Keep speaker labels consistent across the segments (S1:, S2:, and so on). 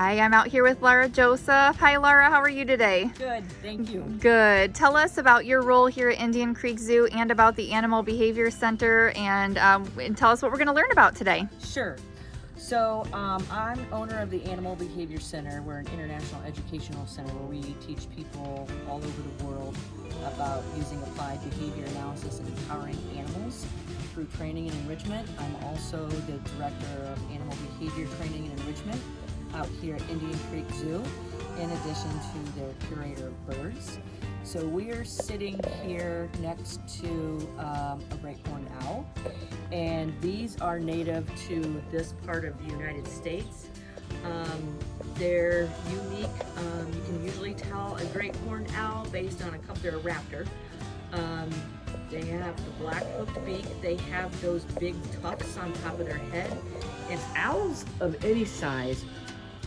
S1: Hi, I'm out here with Laura Joseph. Hi, Laura. How are you today?
S2: Good, thank you.
S1: Good. Tell us about your role here at Indian Creek Zoo and about the Animal Behavior Center, and tell us what we're going to learn about today.
S2: Sure. So I'm owner of the Animal Behavior Center. We're an international educational center where we teach people all over the world about using applied behavior analysis and empowering animals through training and enrichment. I'm also the director of animal behavior training and enrichment out here at Indian Creek Zoo, in addition to their curator of birds. So we are sitting here next to a great horned owl, and these are native to this part of the United States. They're unique. You can usually tell a great horned owl based on a couple. They're a raptor. They have the black hooked beak. They have those big tufts on top of their head. And owls of any size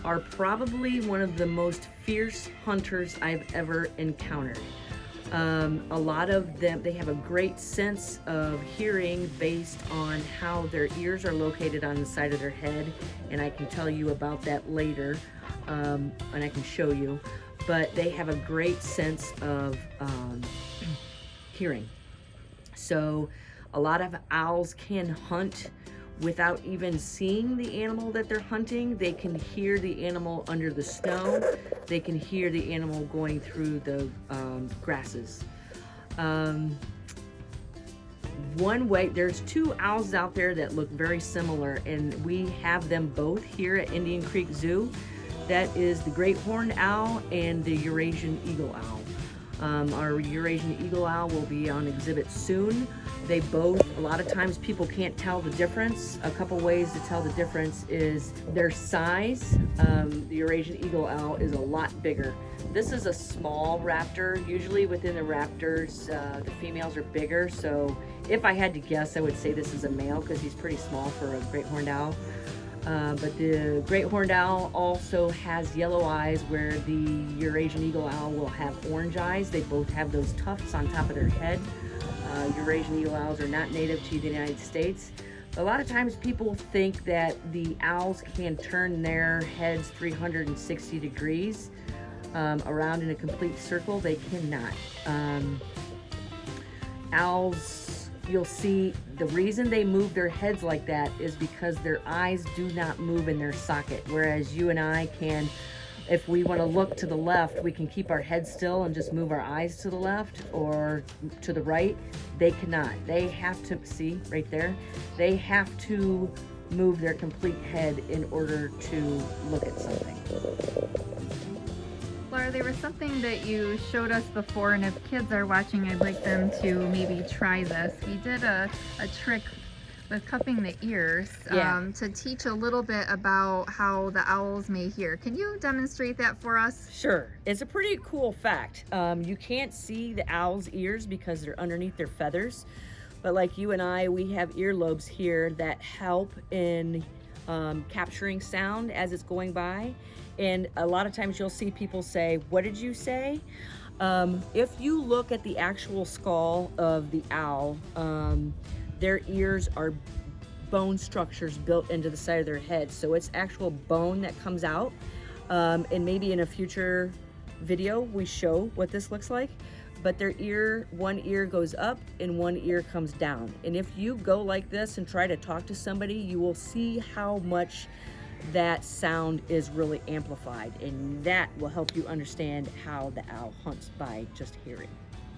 S2: are probably one of the most fierce hunters I've ever encountered. A lot of them, they have a great sense of hearing based on how their ears are located on the side of their head, and I can tell you about that later, and I can show you. But they have a great sense of hearing. So a lot of owls can hunt without even seeing the animal that they're hunting. They can hear the animal under the snow. They can hear the animal going through the grasses. One way, there's two owls out there that look very similar, and we have them both here at Indian Creek Zoo. That is the great horned owl and the Eurasian eagle owl. Our Eurasian eagle owl will be on exhibit soon. They both, a lot of times people can't tell the difference. A couple ways to tell the difference is their size. The Eurasian eagle owl is a lot bigger. This is a small raptor. Usually within the raptors, the females are bigger. So if I had to guess, I would say this is a male because he's pretty small for a great horned owl. But the great horned owl also has yellow eyes, where the Eurasian eagle owl will have orange eyes. They both have those tufts on top of their head. Eurasian eagle owls are not native to the United States. A lot of times people think that the owls can turn their heads 360 degrees around in a complete circle. They cannot. Owls, you'll see the reason they move their heads like that is because their eyes do not move in their socket, whereas you and I can, if we want to look to the left, we can keep our head still and just move our eyes to the left or to the right. They cannot. They have to, see right there, they have to move their complete head in order to look at something.
S1: Laura, there was something that you showed us before, and if kids are watching, I'd like them to maybe try this. We did a trick with cupping the ears to teach a little bit about how the owls may hear. Can you demonstrate that for us?
S2: Sure. It's a pretty cool fact. You can't see the owl's ears because they're underneath their feathers, but like you and I, we have earlobes here that help in capturing sound as it's going by. And a lot of times you'll see people say, "What did you say?" If you look at the actual skull of the owl, their ears are bone structures built into the side of their head. So it's actual bone that comes out. And maybe in a future video, we show what this looks like. But their ear, one ear goes up and one ear comes down. And if you go like this and try to talk to somebody, you will see how much that sound is really amplified. And that will help you understand how the owl hunts by just hearing.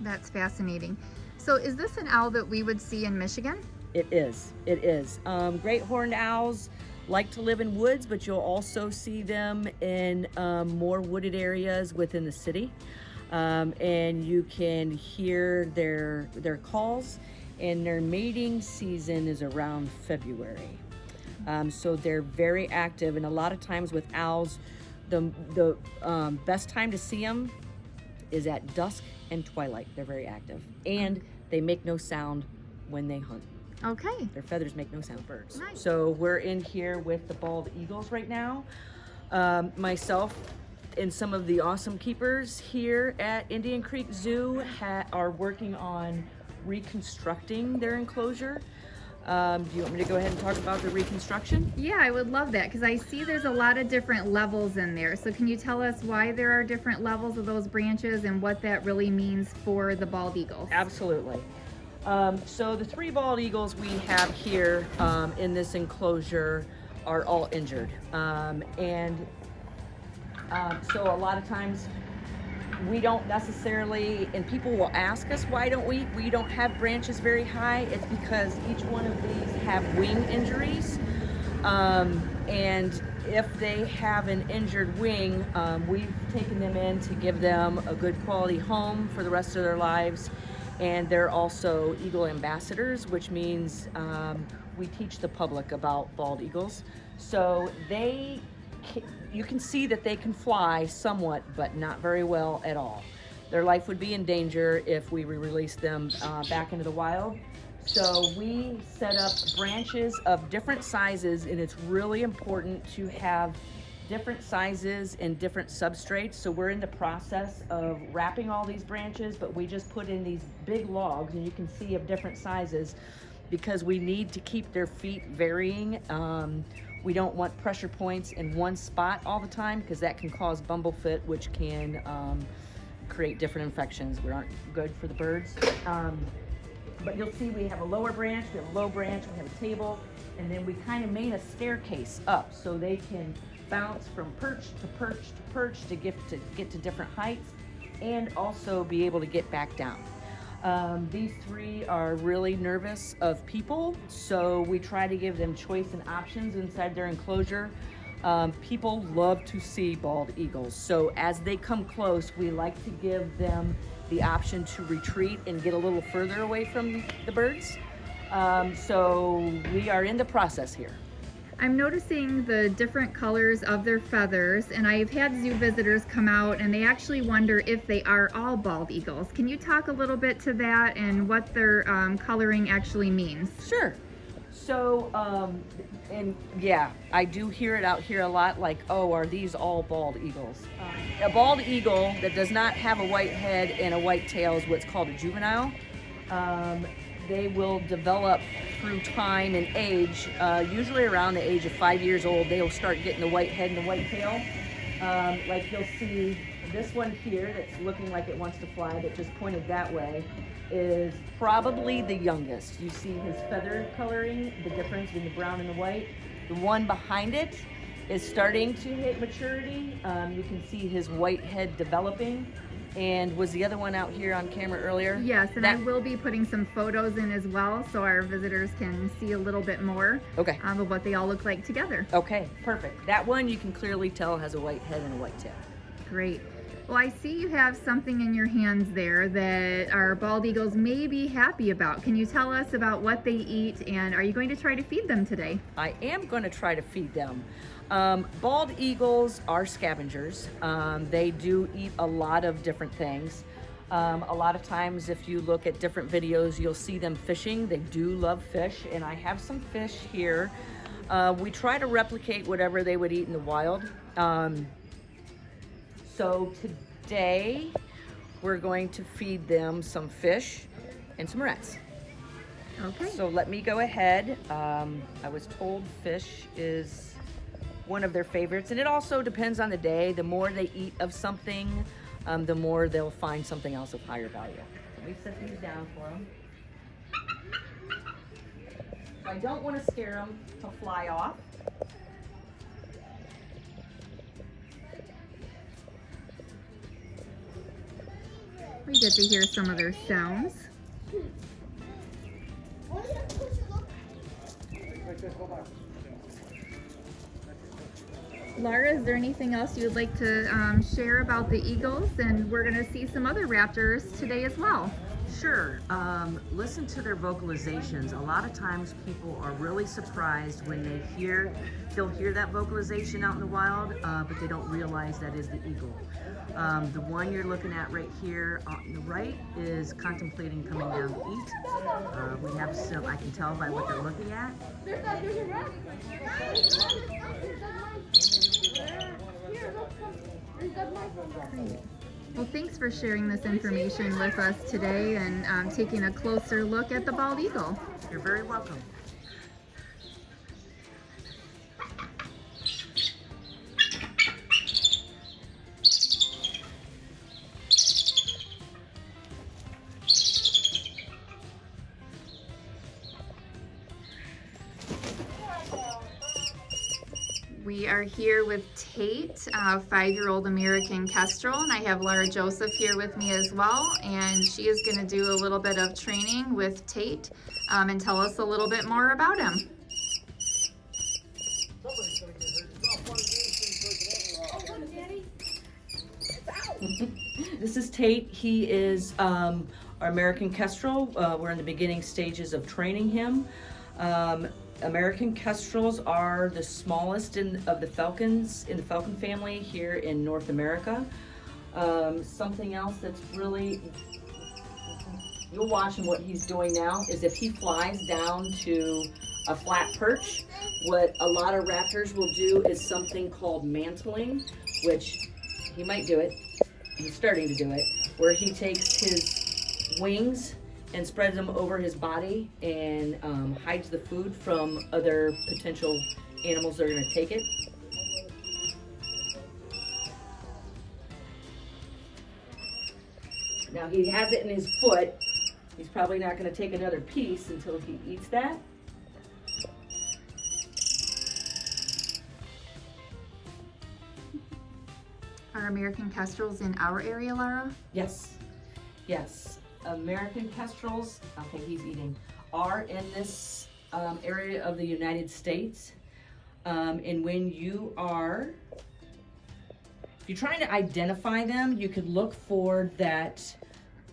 S1: That's fascinating. So is this an owl that we would see in Michigan?
S2: It is. It is. Great horned owls like to live in woods, but you'll also see them in more wooded areas within the city. And you can hear their calls, and their mating season is around February. So they're very active, and a lot of times with owls, the best time to see them is at dusk and twilight. They're very active, and they make no sound when they hunt.
S1: Okay.
S2: Their feathers make no sound. Birds.
S1: Nice.
S2: So we're in here with the bald eagles right now. Myself and some of the awesome keepers here at Indian Creek Zoo are working on reconstructing their enclosure. Do you want me to go ahead and talk about the reconstruction?
S1: Yeah, I would love that because I see there's a lot of different levels in there. So can you tell us why there are different levels of those branches and what that really means for the bald eagles?
S2: Absolutely. So the 3 bald eagles we have here in this enclosure are all injured. So a lot of times we don't necessarily, and people will ask us why we don't have branches very high. It's because each one of these have wing injuries. And if they have an injured wing, we've taken them in to give them a good quality home for the rest of their lives. And they're also eagle ambassadors, which means we teach the public about bald eagles. So you can see that they can fly somewhat, but not very well at all. Their life would be in danger if we released them back into the wild. So we set up branches of different sizes, and it's really important to have different sizes and different substrates. So we're in the process of wrapping all these branches, but we just put in these big logs, and you can see of different sizes, because we need to keep their feet varying. We don't want pressure points in one spot all the time, because that can cause bumblefoot, which can create different infections that aren't good for the birds. But you'll see we have a lower branch, we have a low branch, we have a table, and then we kind of made a staircase up so they can bounce from perch to perch to perch to get to different heights, and also be able to get back down. These 3 are really nervous of people, so we try to give them choice and options inside their enclosure. People love to see bald eagles, so as they come close, we like to give them the option to retreat and get a little further away from the birds. So we are in the process here.
S1: I'm noticing the different colors of their feathers, and I've had zoo visitors come out and they actually wonder if they are all bald eagles. Can you talk a little bit to that and what their coloring actually means?
S2: Sure. So, and yeah, I do hear it out here a lot, like, oh, are these all bald eagles? A bald eagle that does not have a white head and a white tail is what's called a juvenile. They will develop through time and age. Usually around the age of 5 years old, they'll start getting the white head and the white tail. Like you'll see this one here that's looking like it wants to fly, that just pointed that way, is probably the youngest. You see his feather coloring, the difference between the brown and the white. The one behind it is starting to hit maturity. You can see his white head developing. And was the other one out here on camera earlier?
S1: Yes, and I will be putting some photos in as well, so our visitors can see a little bit more of what they all look like together.
S2: Okay, perfect. That one you can clearly tell has a white head and a white tail.
S1: Great. Well, I see you have something in your hands there that our bald eagles may be happy about. Can you tell us about what they eat, and are you going to try to feed them today?
S2: I am going to try to feed them. Bald eagles are scavengers. They do eat a lot of different things. A lot of times if you look at different videos, you'll see them fishing. They do love fish, and I have some fish here. We try to replicate whatever they would eat in the wild. So today we're going to feed them some fish and some rats.
S1: Okay.
S2: So let me go ahead. I was told fish is one of their favorites, and it also depends on the day. The more they eat of something, the more they'll find something else of higher value. Let me set these down for them. I don't want to scare them to fly off.
S1: We get to hear some of their sounds. Laura, is there anything else you would like to share about the eagles? And we're going to see some other raptors today as well.
S2: Sure. Listen to their vocalizations. A lot of times people are really surprised when they'll hear that vocalization out in the wild, but they don't realize that is the eagle. The one you're looking at right here on the right is contemplating coming down to eat. We have some, I can tell by what they're looking at.
S3: There's a rat.
S1: Well, thanks for sharing this information with us today and taking a closer look at the bald eagle.
S2: You're very welcome.
S1: We are here with Tate, a 5-year-old American Kestrel, and I have Laura Joseph here with me as well, and she is going to do a little bit of training with Tate and tell us a little bit more about him.
S2: This is Tate. He is our American Kestrel. We're in the beginning stages of training him. American Kestrels are the smallest of the falcons in the falcon family here in North America. Something else that's really, you'll watch him what he's doing now is if he flies down to a flat perch, what a lot of raptors will do is something called mantling, which he might do it. He's starting to do it, where he takes his wings and spreads them over his body and hides the food from other potential animals that are going to take it. Now he has it in his foot. He's probably not going to take another piece until he eats that.
S1: Are American Kestrels in our area, Laura?
S2: Yes, yes. American Kestrels, okay, he's eating, are in this area of the United States. And when you are, if you're trying to identify them, you could look for that,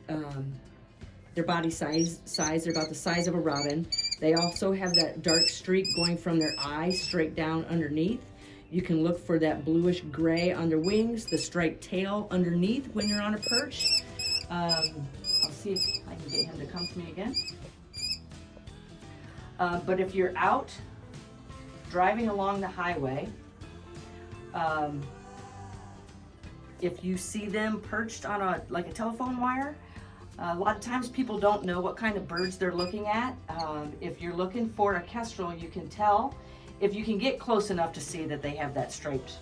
S2: their body size, they're about the size of a robin. They also have that dark streak going from their eye straight down underneath. You can look for that bluish gray on their wings, the striped tail underneath when they're on a perch. I'll see if I can get him to come to me again. But if you're out driving along the highway, if you see them perched on like a telephone wire, a lot of times people don't know what kind of birds they're looking at. If you're looking for a kestrel, you can tell if you can get close enough to see that they have that striped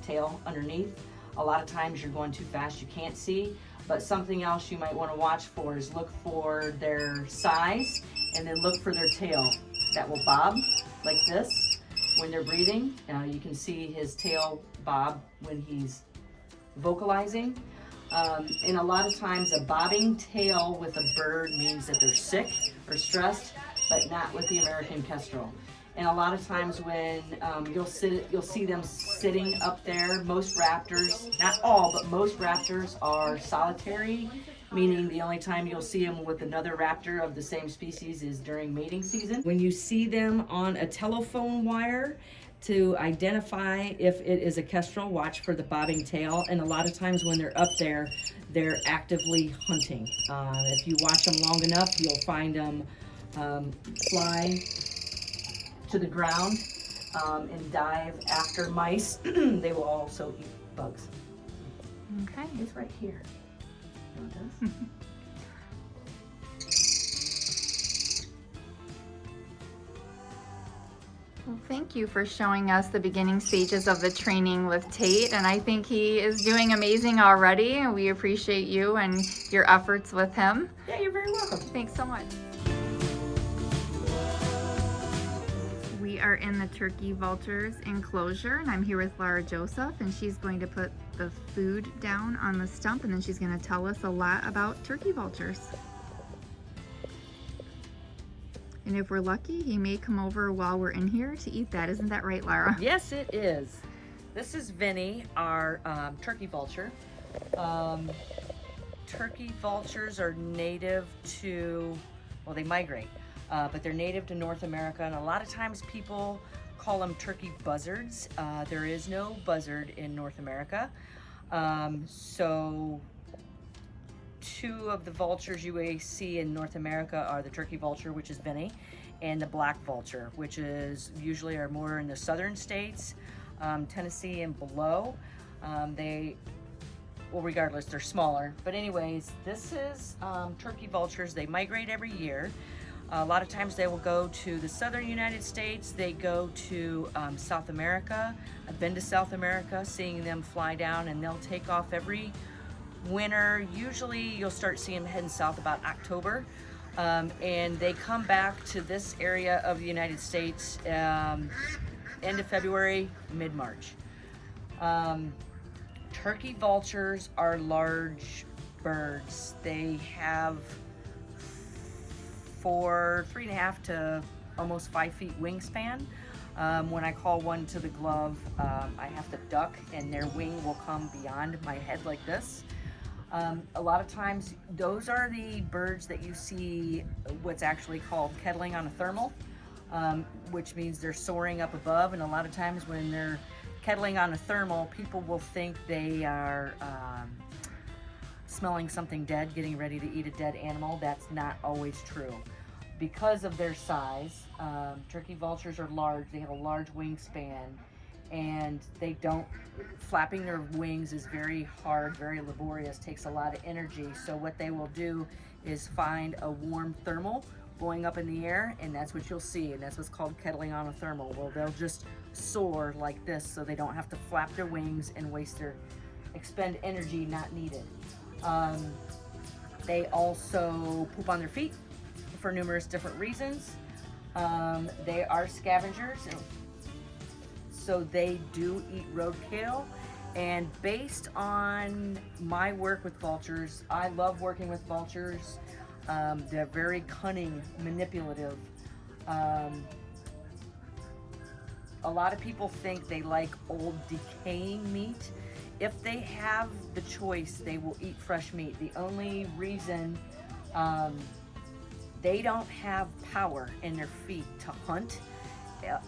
S2: tail underneath. A lot of times you're going too fast, you can't see. But something else you might want to watch for is look for their size and then look for their tail. That will bob like this when they're breathing. You can see his tail bob when he's vocalizing. And a lot of times a bobbing tail with a bird means that they're sick or stressed, but not with the American Kestrel. And a lot of times when you'll see them sitting up there, most raptors, not all, but most raptors are solitary, meaning the only time you'll see them with another raptor of the same species is during mating season. When you see them on a telephone wire, to identify if it is a kestrel, watch for the bobbing tail. And a lot of times when they're up there, they're actively hunting. If you watch them long enough, you'll find them fly to the ground and dive after mice. They will also eat bugs.
S1: Okay.
S2: It's right here. You know what it is?
S1: Well, thank you for showing us the beginning stages of the training with Tate, and I think he is doing amazing already, and we appreciate you and your efforts with him.
S2: Yeah, you're very welcome.
S1: Thanks so much. We are in the turkey vultures enclosure, and I'm here with Laura Joseph, and she's going to put the food down on the stump, and then she's going to tell us a lot about turkey vultures. And if we're lucky, he may come over while we're in here to eat that. Isn't that right, Laura?
S2: Yes, it is. This is Vinny, our turkey vulture. Turkey vultures are native to, well, they migrate, but they're native to North America, and a lot of times people call them turkey buzzards. There is no buzzard in North America. So two of the vultures you may see in North America are the turkey vulture, which is Vinny, and the black vulture, which is usually are more in the southern states, Tennessee and below. Well, regardless, they're smaller. But anyways, this is turkey vultures. They migrate every year. A lot of times they will go to the southern United States. They go to South America. I've been to South America, seeing them fly down, and they'll take off every winter. Usually you'll start seeing them heading south about October, and they come back to this area of the United States end of February, mid-March. Turkey vultures are large birds. They have 3.5 to almost 5 feet wingspan. When I call one to the glove, I have to duck and their wing will come beyond my head like this. A lot of times, those are the birds that you see what's actually called kettling on a thermal, which means they're soaring up above. And a lot of times when they're kettling on a thermal, people will think they are smelling something dead, getting ready to eat a dead animal. That's not always true. Because of their size, turkey vultures are large, they have a large wingspan, and flapping their wings is very hard, very laborious, takes a lot of energy. So what they will do is find a warm thermal going up in the air, and that's what you'll see, and that's what's called kettling on a thermal. Well, they'll just soar like this so they don't have to flap their wings and expend energy not needed. They also poop on their feet for numerous different reasons. They are scavengers, so they do eat roadkill. And based on my work with vultures, I love working with vultures. They're very cunning, manipulative. A lot of people think they like old decaying meat. If they have the choice, they will eat fresh meat. The only reason they don't have power in their feet to hunt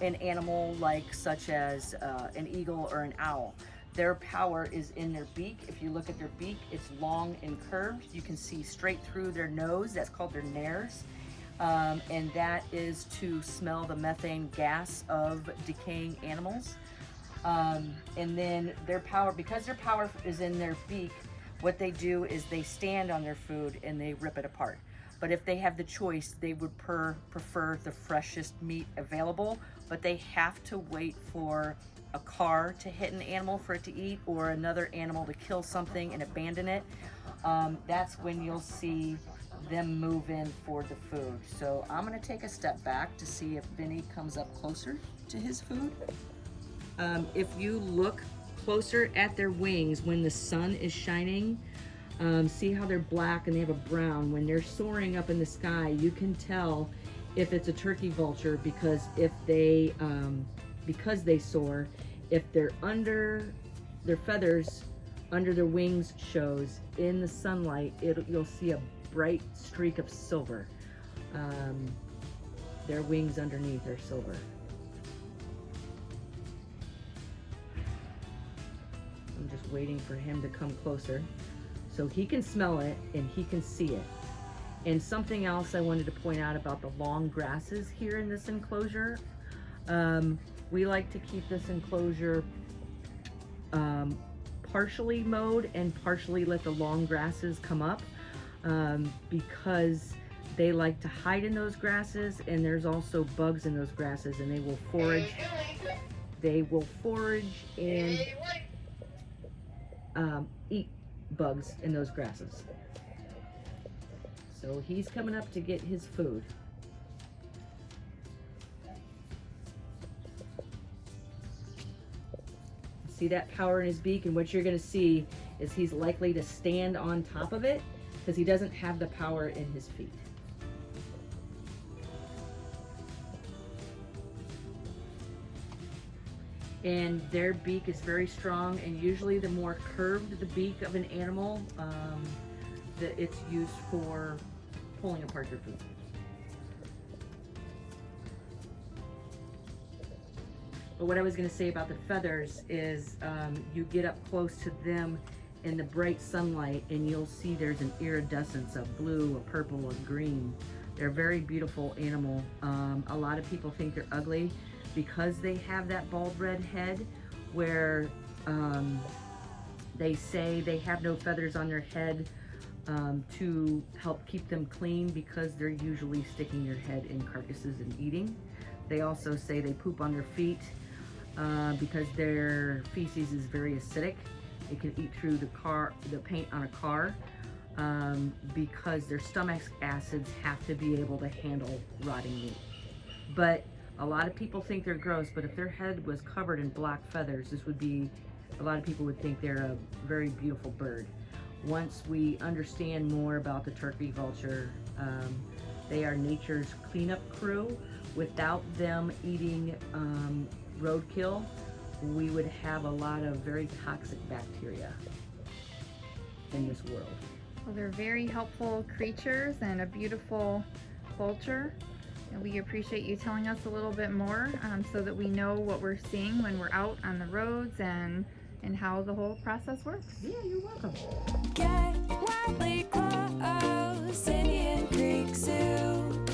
S2: an animal such as an eagle or an owl. Their power is in their beak. If you look at their beak, it's long and curved. You can see straight through their nose. That's called their nares. And that is to smell the methane gas of decaying animals. And then their power, because their power is in their beak, what they do is they stand on their food and they rip it apart. But if they have the choice, they would prefer the freshest meat available, but they have to wait for a car to hit an animal for it to eat, or another animal to kill something and abandon it. That's when you'll see them move in for the food. So I'm gonna take a step back to see if Vinny comes up closer to his food. If you look closer at their wings when the sun is shining, see how they're black and they have a brown. When they're soaring up in the sky, you can tell if it's a turkey vulture because they soar, if they're under their feathers, under their wings shows in the sunlight, you'll see a bright streak of silver. Their wings underneath are silver. I'm just waiting for him to come closer so he can smell it and he can see it. And something else I wanted to point out about the long grasses here in this enclosure. We like to keep this enclosure partially mowed and partially let the long grasses come up because they like to hide in those grasses, and there's also bugs in those grasses, and they will forage. They will forage and eat bugs in those grasses. So he's coming up to get his food. See that power in his beak, and what you're going to see is he's likely to stand on top of it because he doesn't have the power in his feet. And their beak is very strong, and usually the more curved the beak of an animal, it's used for pulling apart their food. But what I was going to say about the feathers is you get up close to them in the bright sunlight and you'll see there's an iridescence of blue, a purple, a green. They're a very beautiful animal. A lot of people think they're ugly because they have that bald red head where they say they have no feathers on their head to help keep them clean because they're usually sticking their head in carcasses and eating. They also say they poop on their feet because their feces is very acidic. It can eat through the paint on a car because their stomach acids have to be able to handle rotting meat. But A lot of people think they're gross, but if their head was covered in black feathers, this would be, a lot of people would think they're a very beautiful bird. Once we understand more about the turkey vulture, they are nature's cleanup crew. Without them eating roadkill, we would have a lot of very toxic bacteria in this world.
S1: Well, they're very helpful creatures and a beautiful vulture. And we appreciate you telling us a little bit more so that we know what we're seeing when we're out on the roads and how the whole process works.
S2: Yeah, you're welcome.
S3: Get wildly close, Indian Creek Zoo.